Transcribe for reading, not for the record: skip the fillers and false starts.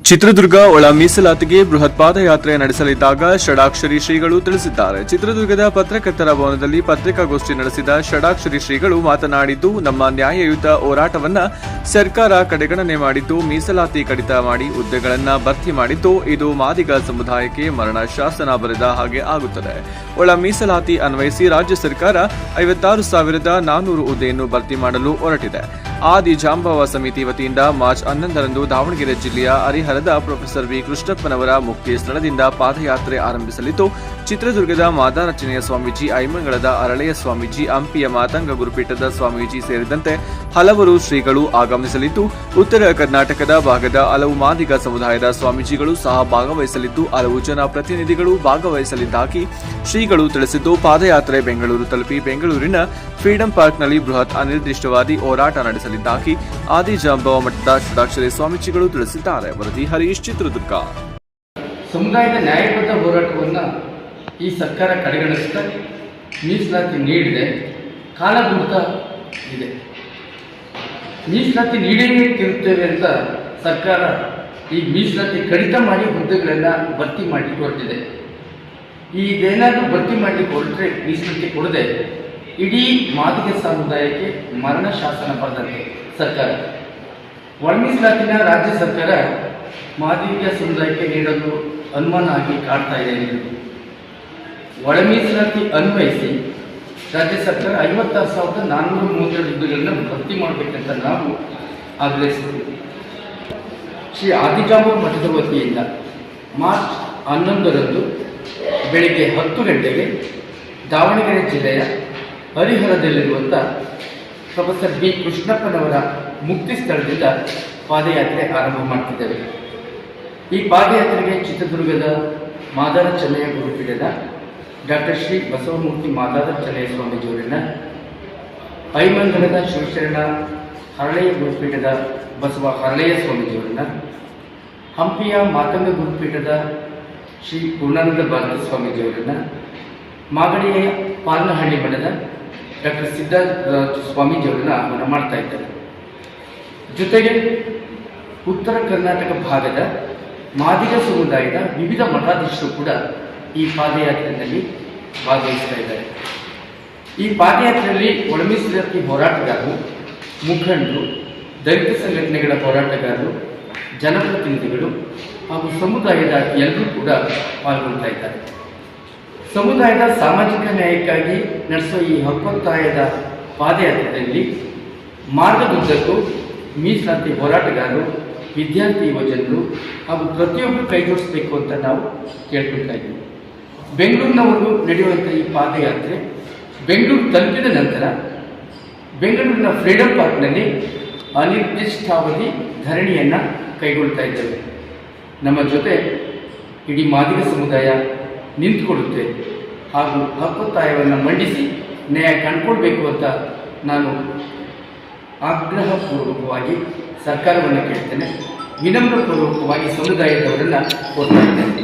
ಚಿತ್ರದುರ್ಗ ಒಳ ಮೀಸಲಾತಿಗೆ ಬೃಹತ್ ಪಾದಯಾತ್ರೆ ನಡೆಸಲಿದ್ದಾಗ ಷಡಾಕ್ಷರಿ ಶ್ರೀಗಳು ತಿಳಿಸಿದ್ದಾರೆ. ಚಿತ್ರದುರ್ಗದ ಪತ್ರಕರ್ತರ ಭವನದಲ್ಲಿ ಪತ್ರಿಕಾಗೋಷ್ಠಿ ನಡೆಸಿದ ಷಡಾಕ್ಷರಿ ಶ್ರೀಗಳು ಮಾತನಾಡಿದ್ದು, ನಮ್ಮ ನ್ಯಾಯಯುತ ಹೋರಾಟವನ್ನ ಸರ್ಕಾರ ಕಡೆಗಣನೆ ಮಾಡಿದ್ದು, ಮೀಸಲಾತಿ ಕಡಿತ ಮಾಡಿ ಹುದ್ದೆಗಳನ್ನು ಭರ್ತಿ ಮಾಡಿದ್ದು, ಇದು ಮಾದಿಗ ಸಮುದಾಯಕ್ಕೆ ಮರಣ ಶಾಸನ ಬರೆದ ಹಾಗೆ ಆಗುತ್ತದೆ. ಒಳ ಮೀಸಲಾತಿ ಅನ್ವಯಿಸಿ ರಾಜ್ಯ ಸರ್ಕಾರ 56,400 ಹುದ್ದೆಯನ್ನು ಭರ್ತಿ ಮಾಡಲು ಹೊರಟಿದೆ. ಆದಿ ಜಾಂಬವ ಸಮಿತಿ ವತಿಯಿಂದ ಮಾರ್ಚ್ 11ರಂದು ದಾವಣಗೆರೆ ಜಿಲ್ಲೆಯ ಹರಿಹರದ ಪ್ರೊಫೆಸರ್ ವಿ ಕೃಷ್ಣಪ್ಪನವರ ಮುಕ್ತಿ ಸ್ಥಳದಿಂದ ಪಾದಯಾತ್ರೆ ಆರಂಭಿಸಲಿದ್ದು, ಚಿತ್ರದುರ್ಗದ ಮಾದಾರಚನೆಯ ಸ್ವಾಮೀಜಿ, ಐಮಂಗಳದ ಅರಳೆಯ ಸ್ವಾಮೀಜಿ, ಹಂಪಿಯ ಮಾತಂಗ ಗುರುಪೀಠದ ಸ್ವಾಮೀಜಿ ಸೇರಿದಂತೆ ಹಲವರು ಶ್ರೀಗಳು ಆಗಮಿಸಲಿದ್ದು, ಉತ್ತರ ಕರ್ನಾಟಕದ ಭಾಗದ ಹಲವು ಮಾದಿಗ ಸಮುದಾಯದ ಸ್ವಾಮೀಜಿಗಳು ಸಹ ಭಾಗವಹಿಸಲಿದ್ದು, ಹಲವು ಜನ ಪ್ರತಿನಿಧಿಗಳು ಭಾಗವಹಿಸಲಿದ್ದಾಗಿ ಶ್ರೀಗಳು ತಿಳಿಸಿದ್ದು, ಪಾದಯಾತ್ರೆ ಬೆಂಗಳೂರು ತಲುಪಿ ಬೆಂಗಳೂರಿನ ಫ್ರೀಡಂ ಪಾರ್ಕ್ನಲ್ಲಿ ಬೃಹತ್ ಅನಿರ್ದಿಷ್ಟವಾದಿ ಹೋರಾಟ ನಡೆಸಲಿದ್ದಾಗಿ ಆದಿಜಾಂಬವ ಮಠದ ಷಡಾಕ್ಷರಿ ಸ್ವಾಮೀಜಿಗಳು ತಿಳಿಸಿದ್ದಾರೆ. ವರದಿ ಹರೀಶ್, ಚಿತ್ರದುರ್ಗ. ಸಮುದಾಯದ ನ್ಯಾಯಬದ್ಧ ಹೋರಾಟವನ್ನು ಈ ಸರ್ಕಾರ ಕಡೆಗಣಿಸುತ್ತಾ ಮೀಸಲಾತಿ ನೀಡಿದೆ, ಕಾಲ ದೂಡ್ತಾ ಇದೆ. ಮೀಸಲಾತಿ ನೀಡೇ ತಿರುತ್ತೇವೆ ಅಂತ ಸರ್ಕಾರ ಈ ಮೀಸಲಾತಿ ಕಡಿತ ಮಾಡಿ ಹುದ್ದೆಗಳನ್ನು ಭರ್ತಿ ಮಾಡಲಿಕ್ಕೆ ಹೊರಟಿದೆ. ಇದೇನಾದರೂ ಭರ್ತಿ ಮಾಡಲಿಕ್ಕೆ ಹೊರಟ್ರೆ ಮೀಸಲಾತಿ ಕೊಡದೆ ಇಡೀ ಮಾದಿಗ ಸಮುದಾಯಕ್ಕೆ ಮರಣ ಶಾಸನ ಬರೆದಂತೆ ಸರ್ಕಾರ. ಒಳ ಮೀಸಲಾತಿನ ರಾಜ್ಯ ಸರ್ಕಾರ ಮಾದಿಗ ಸಮುದಾಯಕ್ಕೆ ನೀಡಲು ಅನುಮಾನ ಆಗಿ ಕಾಡ್ತಾ ಇದೆ. ಒಳ ಮೀಸಲಾತಿ ಅನ್ವಯಿಸಿ ರಾಜ್ಯ ಸರ್ಕಾರ 56,432 ಹುದ್ದೆಗಳನ್ನು ಭರ್ತಿ ಮಾಡಬೇಕಂತ ನಾವು ಆಗ್ರಹಿಸ್ತೀವಿ. ಶ್ರೀ ಆದಿಜಾಂಬವ ಮಠದ ವತಿಯಿಂದ ಮಾರ್ಚ್ 11ರಂದು ಬೆಳಗ್ಗೆ 10 ಗಂಟೆಗೆ ದಾವಣಗೆರೆ ಜಿಲ್ಲೆಯ ಹರಿಹರದಲ್ಲಿರುವಂಥ ಪ್ರೊಫೆಸರ್ ವಿ ಕೃಷ್ಣಪ್ಪನವರ ಮುಕ್ತಿ ಸ್ಥಳದಿಂದ ಪಾದಯಾತ್ರೆ ಆರಂಭ ಮಾಡ್ತಿದ್ದೇವೆ. ಈ ಪಾದಯಾತ್ರೆಗೆ ಚಿತ್ರದುರ್ಗದ ಮಾದಾರ ಚೆನ್ನಯ್ಯ ಗುರುಪೀಠದ ಡಾಕ್ಟರ್ ಶ್ರೀ ಬಸವಮೂರ್ತಿ ಮಾದಾರ ಚೆನ್ನಯ್ಯ ಸ್ವಾಮೀಜಿಯವರನ್ನ, ಐಮಂಗಲದ ಶಿವಶರಣ ಹರಳೆಯ ಗುರುಪೀಠದ ಬಸವ ಹರಳೆಯ ಸ್ವಾಮೀಜಿಯವರನ್ನ, ಹಂಪಿಯ ಮಾತಂಗ ಗುರುಪೀಠದ ಶ್ರೀ ಪೂರ್ಣಾನಂದ ಭಾರತಿ ಸ್ವಾಮೀಜಿಯವರನ್ನ, ಮಾಗಡಿಯ ಪಾಲನಹಳ್ಳಿ ಮಠದ ಡಾಕ್ಟರ್ ಸಿದ್ಧರಾಜ ಸ್ವಾಮೀಜಿಯವರನ್ನ ಆಹ್ವಾನ ಮಾಡ್ತಾ ಇದ್ದಾರೆ. ಜೊತೆಗೆ ಉತ್ತರ ಕರ್ನಾಟಕ ಭಾಗದ ಮಾದಿಗ ಸಮುದಾಯದ ವಿವಿಧ ಮಠಾಧೀಶರು ಕೂಡ ಈ ಪಾದಯಾತ್ರೆಯಲ್ಲಿ ಭಾಗವಹಿಸ್ತಾ ಇದ್ದಾರೆ. ಈ ಪಾದಯಾತ್ರೆಯಲ್ಲಿ ಒಳ ಮೀಸಲಾತಿ ಹೋರಾಟಗಾರರು, ಮುಖಂಡರು, ದಲಿತ ಸಂಘಟನೆಗಳ ಹೋರಾಟಗಾರರು, ಜನಪ್ರತಿನಿಧಿಗಳು ಹಾಗೂ ಸಮುದಾಯದ ಎಲ್ಲರೂ ಕೂಡ ಪಾಲ್ಗೊಳ್ತಾ ಇದ್ದಾರೆ. ಸಮುದಾಯದ ಸಾಮಾಜಿಕ ನ್ಯಾಯಕ್ಕಾಗಿ ನಡೆಸುವ ಈ ಹಕ್ಕೊತ್ತಾಯದ ಪಾದಯಾತ್ರೆಯಲ್ಲಿ ಮಾರ್ಗದುದ್ದಕ್ಕೂ ಮೀಸಲಾತಿ ಹೋರಾಟಗಾರರು, ವಿದ್ಯಾರ್ಥಿ ಯುವಜನರು ಹಾಗೂ ಪ್ರತಿಯೊಬ್ಬರು ಕೈಜೋಡಿಸಬೇಕು ಅಂತ ನಾವು ಕೇಳ್ಕೊಳ್ತಾ ಇದ್ದೀವಿ. ಬೆಂಗಳೂರಿನವರೆಗೂ ನಡೆಯುವಂಥ ಈ ಪಾದಯಾತ್ರೆ ಬೆಂಗಳೂರು ತಲುಪಿದ ನಂತರ ಬೆಂಗಳೂರಿನ ಫ್ರೀಡಂ ಪಾರ್ಕ್ನಲ್ಲಿ ಅನಿರ್ದಿಷ್ಟಾವಧಿ ಧರಣಿಯನ್ನು ಕೈಗೊಳ್ತಾ ಇದ್ದೇವೆ. ನಮ್ಮ ಜೊತೆ ಇಡೀ ಮಾದಿಗ ಸಮುದಾಯ ನಿಂತುಕೊಳ್ಳುತ್ತೆ ಹಾಗೂ ಹಕ್ಕೊತ್ತಾಯವನ್ನು ಮಂಡಿಸಿ ನ್ಯಾಯ ಕಂಡುಕೊಳ್ಬೇಕು ಅಂತ ನಾನು ಆಗ್ರಹಪೂರ್ವಕವಾಗಿ ಸರ್ಕಾರವನ್ನು ಕೇಳ್ತೇನೆ. ವಿನಮ್ರಪೂರ್ವಕವಾಗಿ ಸಮುದಾಯದವರನ್ನು ಕೋರ್ತಾ ಇದ್ದೇನೆ.